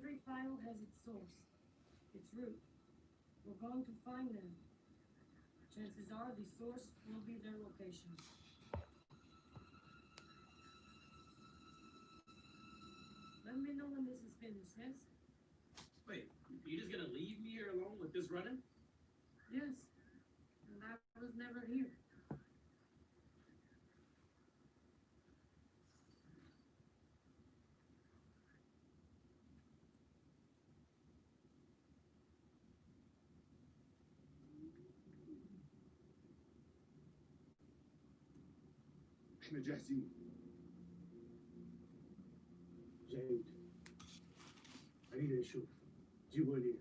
Every file has its source, its root. We're going to find them. Chances are the source will be their location. Let me know when this is finished, yes? Wait, you just gonna leave me here alone with this running? Yes. And I was never here. احنا جاهزين. جيد. اريد اشوف. جيبوا لي.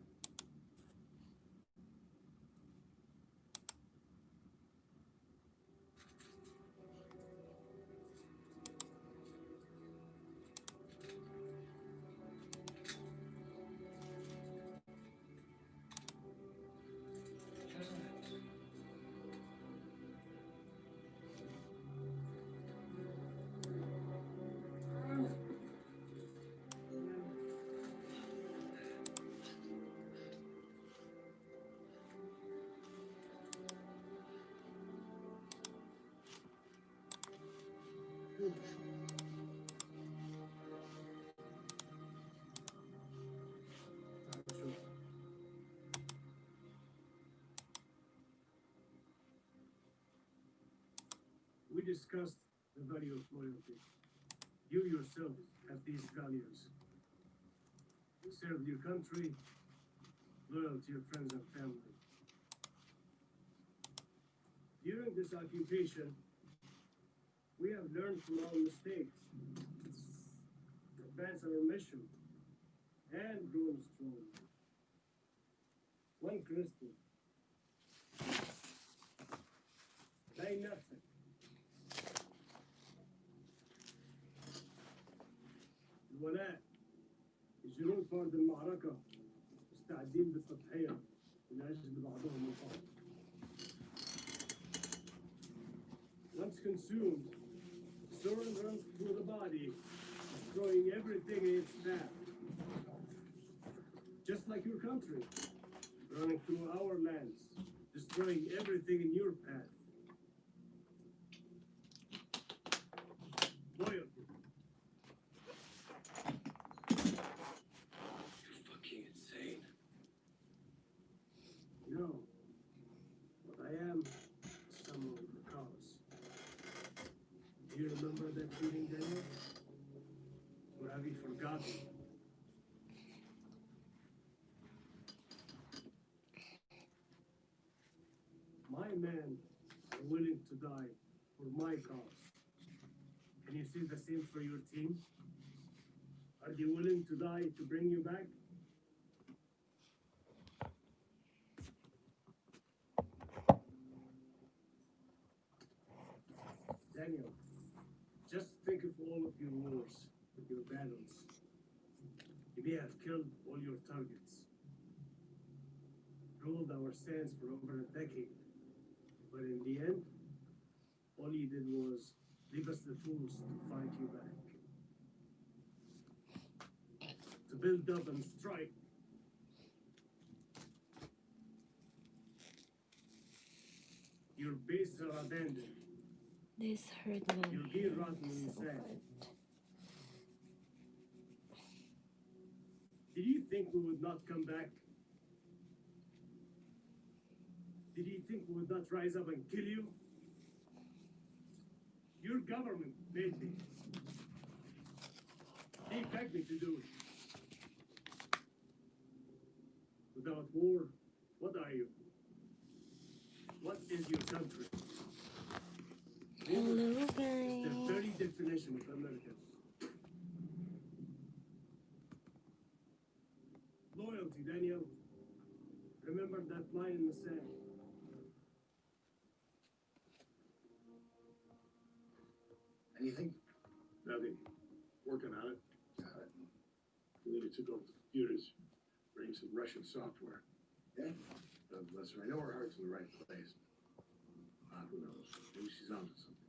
We discussed the value of loyalty. You yourself have these values. You serve your country, loyal to your friends and family. During this occupation, we have learned from our mistakes, advance our mission, and grown strong. One crystal. باين نفسك. الولاء. الجنود في أرض المعركة مستعدين بالتضحية من أجل بعضهم البعض. Once consumed, Soren runs through the body, destroying everything in its path. Just like your country, running through our lands, destroying everything in your path. Loyalty. You're fucking insane. No. What I am is someone with a cause. Do you remember that feeling, Daniel? Or have you forgotten? My men are willing to die for my cause. Can you say the same for your team? Are they willing to die to bring you back? Daniel, just think of all of your wars, your battles. You may have killed all your targets, ruled our sands for over a decade, but in the end, all you did was leave us the tools to fight you back. To build up and strike. Your bases are abandoned. This herdman You'll be rotten is so inside. hurt. Did you think we would not come back? Did you think we would not rise up and kill you? Your government made me. They begged me to do it. Without war, what are you? What is your country? Hello, It's the guys. very definition of America. Loyalty, Daniel. Remember that line in the sand. Anything? Nothing. Working on it. Got it. We need to took over the computers, bring some Russian software. Yeah? Listen, I know her heart's in the right place. Who knows? Maybe she's onto something.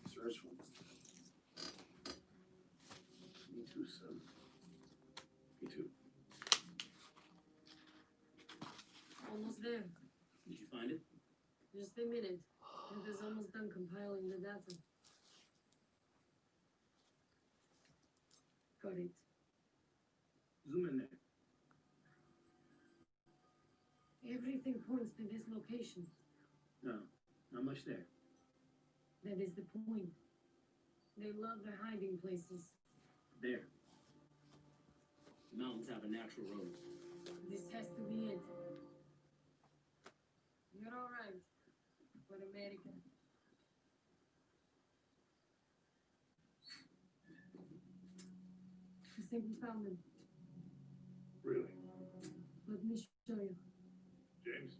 Resourceful. Me too, son. Me too. Just a minute. Heather's almost done compiling the data. Got it. Zoom in there. Everything points to this location. No, not much there. That is the point. They love their hiding places. There. The mountains have a natural road. This has to be it. You're all right. For America. I think we found them. Really? Let me show you. James?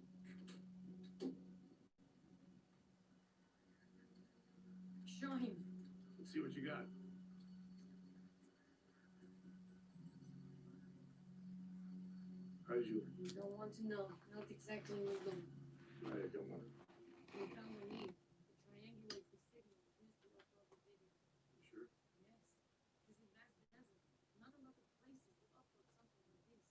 Show him. Let's see what you got. How did you? You don't want to know. Not exactly legal. I don't want to. We found a lead. To triangulate the signal used to upload the video. You sure? Yes. This is vast desert. Not a lot of places to upload something like this.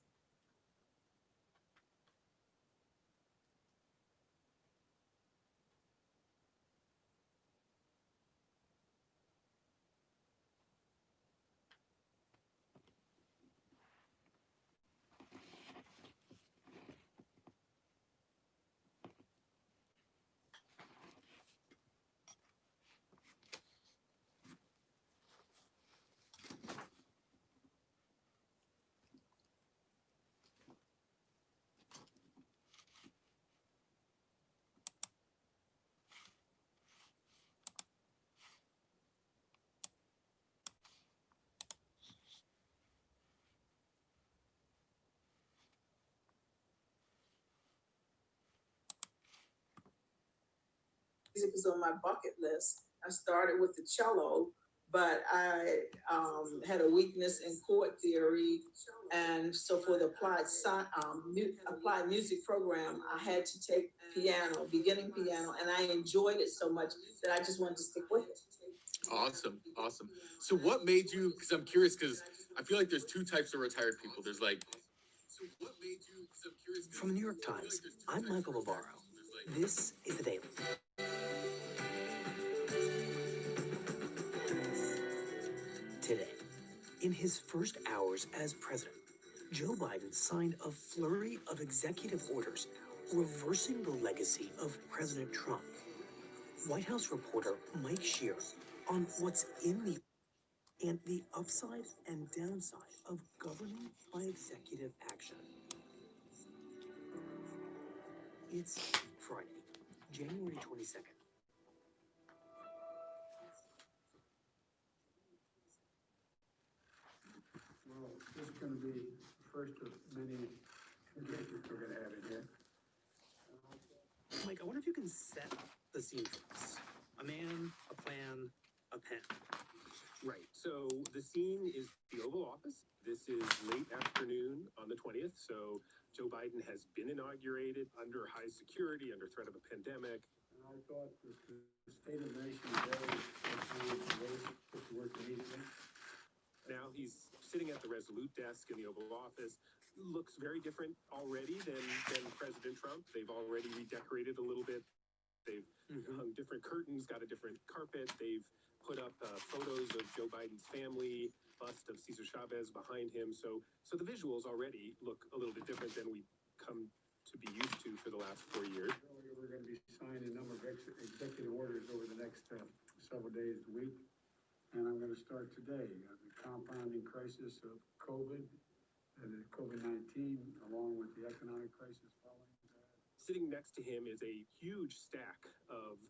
Music is on my bucket list. I started with the cello, but I had a weakness in chord theory, and so for the applied music program, I had to take piano, beginning piano, and I enjoyed it so much that I just wanted to stick with it. Awesome, awesome. So what made you, because I'm curious, because I feel like there's two types of retired people. There's like, so what made you, because I'm curious. From the New York Times, I'm Michael Barbaro. This is The Daily. Today, in his first hours as president, Joe Biden signed a flurry of executive orders reversing the legacy of President Trump. White House reporter Mike Shear on what's in the upside and downside of governing by executive action. It's Friday, January 22nd. Well, this is gonna be the first of many engagements we're gonna have in here. Mike, I wonder if you can set the scene for us. A man, a plan, a pen. Right, so the scene is the Oval Office. This is late afternoon on the 20th, so Joe Biden has been inaugurated under high security, under threat of a pandemic. And I thought with the state of the nation today, put to work immediately. Now he's sitting at the Resolute desk in the Oval Office. Looks very different already than President Trump. They've already redecorated a little bit. They've hung different curtains, got a different carpet. They've put up photos of Joe Biden's family, bust of Cesar Chavez behind him. So the visuals already look a little bit different than we've come to be used to for the last 4 years. We're gonna be signing a number of executive orders over the next several days, a week. And I'm gonna start today, the compounding crisis of COVID, and COVID-19, along with the economic crisis following that. Sitting next to him is a huge stack of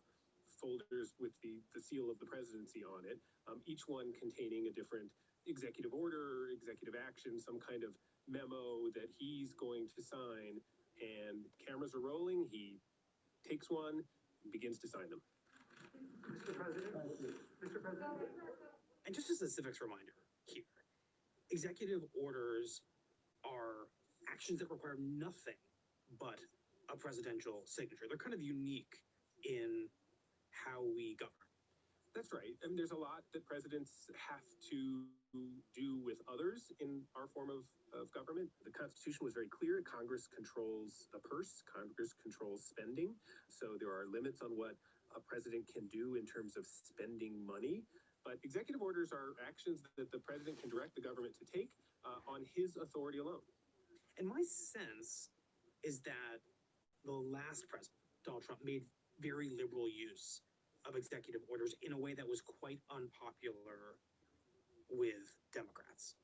folders with the seal of the presidency on it, each one containing a different executive order, executive action, some kind of memo that he's going to sign, and cameras are rolling. He takes one and begins to sign them. Mr. President, Mr. President. And just as a civics reminder here, executive orders are actions that require nothing but a presidential signature. They're kind of unique in how we govern. That's right. I mean, there's a lot that presidents have to do with others. powers in our form of government. The Constitution was very clear. Congress controls the purse, Congress controls spending. So there are limits on what a president can do in terms of spending money. But executive orders are actions that the president can direct the government to take on his authority alone. And my sense is that the last president, Donald Trump, made very liberal use of executive orders in a way that was quite unpopular with Democrats.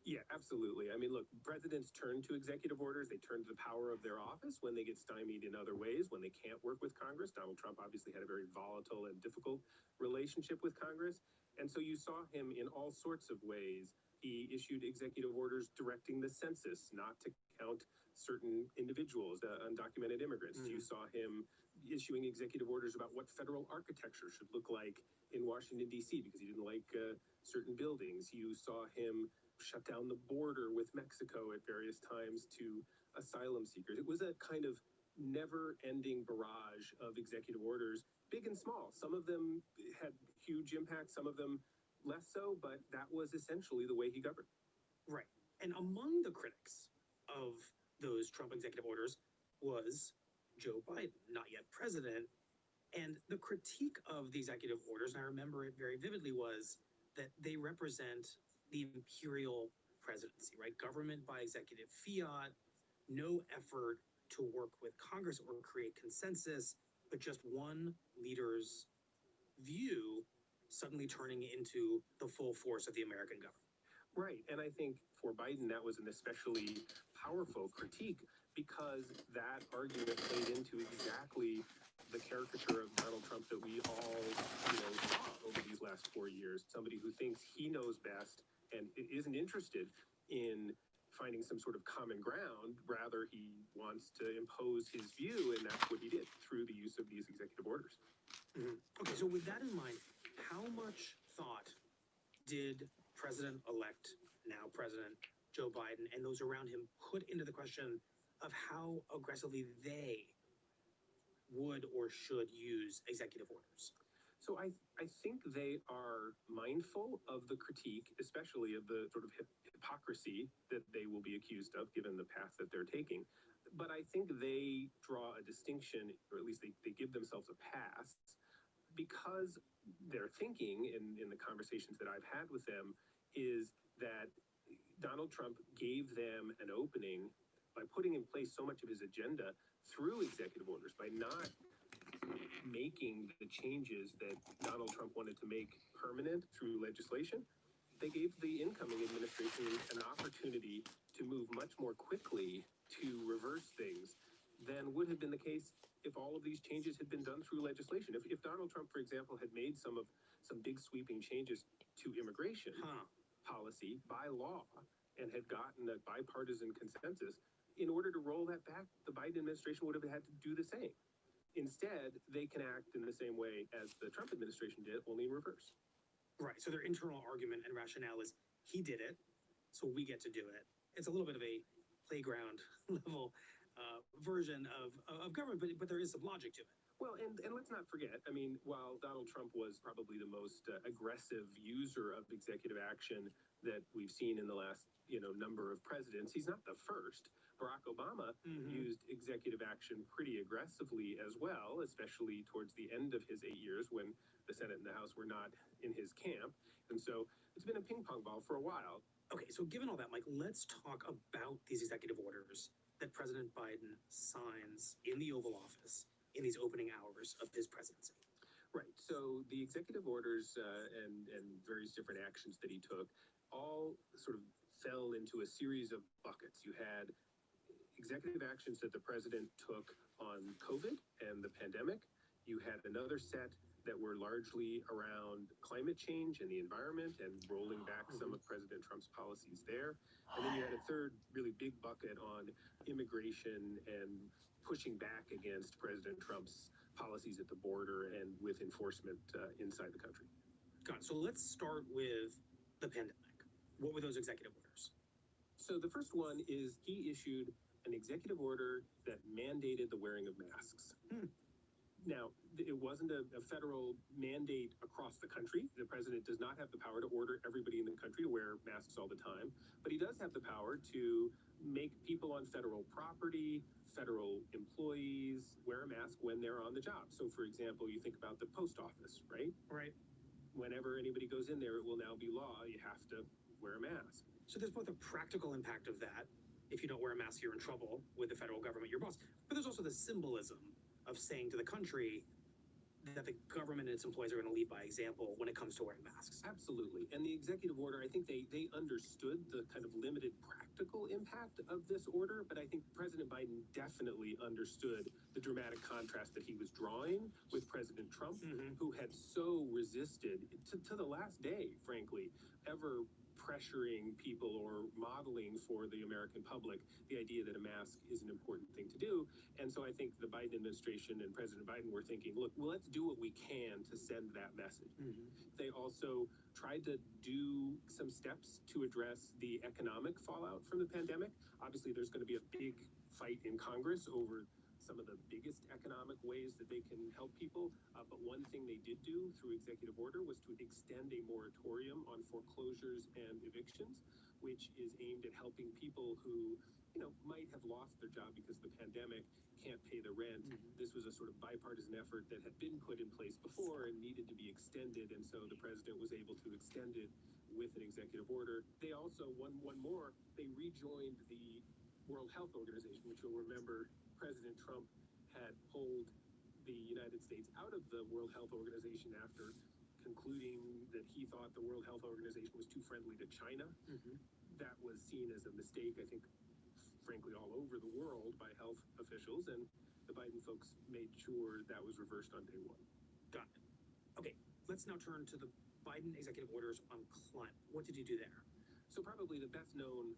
Yeah, absolutely. I mean, look, presidents turn to executive orders. They turn to the power of their office when they get stymied in other ways, when they can't work with Congress. Donald Trump obviously had a very volatile and difficult relationship with Congress. And so you saw him in all sorts of ways. He issued executive orders directing the census not to count certain individuals, undocumented immigrants. You saw him issuing executive orders about what federal architecture should look like in Washington, D.C., because he didn't like certain buildings. You saw him shut down the border with Mexico at various times to asylum seekers. It was a kind of never-ending barrage of executive orders, big and small. Some of them had huge impact, some of them less so, but that was essentially the way he governed. Right. And among the critics of those Trump executive orders was Joe Biden, not yet president. And the critique of the executive orders, and I remember it very vividly, was that they represent the imperial presidency, right? Government by executive fiat, no effort to work with Congress or create consensus, but just one leader's view suddenly turning into the full force of the American government. Right. And I think for Biden, that was an especially powerful critique because that argument played into exactly the caricature of Donald Trump that we all, saw over these last 4 years. Somebody who thinks he knows best and isn't interested in finding some sort of common ground. Rather, he wants to impose his view, and that's what he did through the use of these executive orders. Okay, so with that in mind, how much thought did President-elect, now President Joe Biden, and those around him put into the question of how aggressively they would or should use executive orders? So I think they are mindful of the critique, especially of the sort of hypocrisy that they will be accused of given the path that they're taking. But I think they draw a distinction, or at least they give themselves a pass, because their thinking in the conversations that I've had with them is that Donald Trump gave them an opening by putting in place so much of his agenda through executive orders, by not making the changes that Donald Trump wanted to make permanent through legislation. They gave the incoming administration an opportunity to move much more quickly to reverse things than would have been the case if all of these changes had been done through legislation. If Donald Trump, for example, had made some big sweeping changes to immigration policy by law and had gotten a bipartisan consensus, in order to roll that back, the Biden administration would have had to do the same. Instead, they can act in the same way as the Trump administration did, only in reverse. Right, so their internal argument and rationale is, he did it, so we get to do it. It's a little bit of a playground level version of government, but there is some logic to it. Well, and let's not forget, I mean, while Donald Trump was probably the most aggressive user of executive action that we've seen in the last, number of presidents, he's not the first. Barack Obama used executive action pretty aggressively as well, especially towards the end of his 8 years when the Senate and the House were not in his camp. And so it's been a ping pong ball for a while. Okay, so given all that, Mike, let's talk about these executive orders that President Biden signs in the Oval Office in these opening hours of his presidency. Right. So the executive orders and various different actions that he took all sort of fell into a series of buckets. You had executive actions that the president took on COVID and the pandemic. You had another set that were largely around climate change and the environment and rolling back some of President Trump's policies there. And then you had a third really big bucket on immigration and pushing back against President Trump's policies at the border and with enforcement inside the country. Got it. So let's start with the pandemic. What were those executive orders? So the first one is he issued an executive order that mandated the wearing of masks. Now, it wasn't a federal mandate across the country. The president does not have the power to order everybody in the country to wear masks all the time, but he does have the power to make people on federal property, federal employees wear a mask when they're on the job. So for example, you think about the post office, right? Right. Whenever anybody goes in there, it will now be law, you have to wear a mask. So there's both a practical impact of that. If you don't wear a mask, you're in trouble with the federal government, your boss. But there's also the symbolism of saying to the country that the government and its employees are going to lead by example when it comes to wearing masks. Absolutely. And the executive order, I think they understood the kind of limited practical impact of this order, but I think President Biden definitely understood the dramatic contrast that he was drawing with President Trump, who had so resisted to the last day, frankly, ever pressuring people or modeling for the American public the idea that a mask is an important thing to do. And so I think the Biden administration and President Biden were thinking, look, well, let's do what we can to send that message. They also tried to do some steps to address the economic fallout from the pandemic. Obviously, there's going to be a big fight in Congress over some of the biggest economic ways that they can help people. But one thing they did do through executive order was to extend a moratorium on foreclosures and evictions, which is aimed at helping people who, might have lost their job because of the pandemic, can't pay the rent. This was a sort of bipartisan effort that had been put in place before and needed to be extended. And so the president was able to extend it with an executive order. They also, one more, they rejoined the World Health Organization, which you'll remember President Trump had pulled the United States out of the World Health Organization after concluding that he thought the World Health Organization was too friendly to China. That was seen as a mistake, I think, frankly, all over the world by health officials, and the Biden folks made sure that was reversed on day one. Got it. Okay, let's now turn to the Biden executive orders on climate. What did you do there? So probably the best known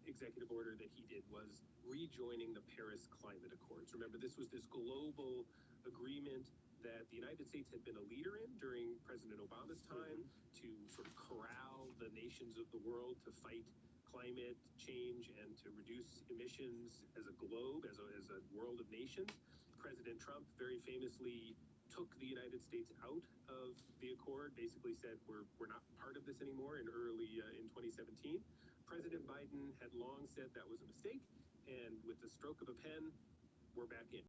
executive order that he did was rejoining the Paris Climate Accords. Remember, this was this global agreement that the United States had been a leader in during President Obama's time to sort of corral the nations of the world to fight climate change and to reduce emissions as a globe, as a world of nations. President Trump very famously took the United States out of the accord, basically said we're not part of this anymore in 2017. President Biden had long said that was a mistake, and with the stroke of a pen, we're back in.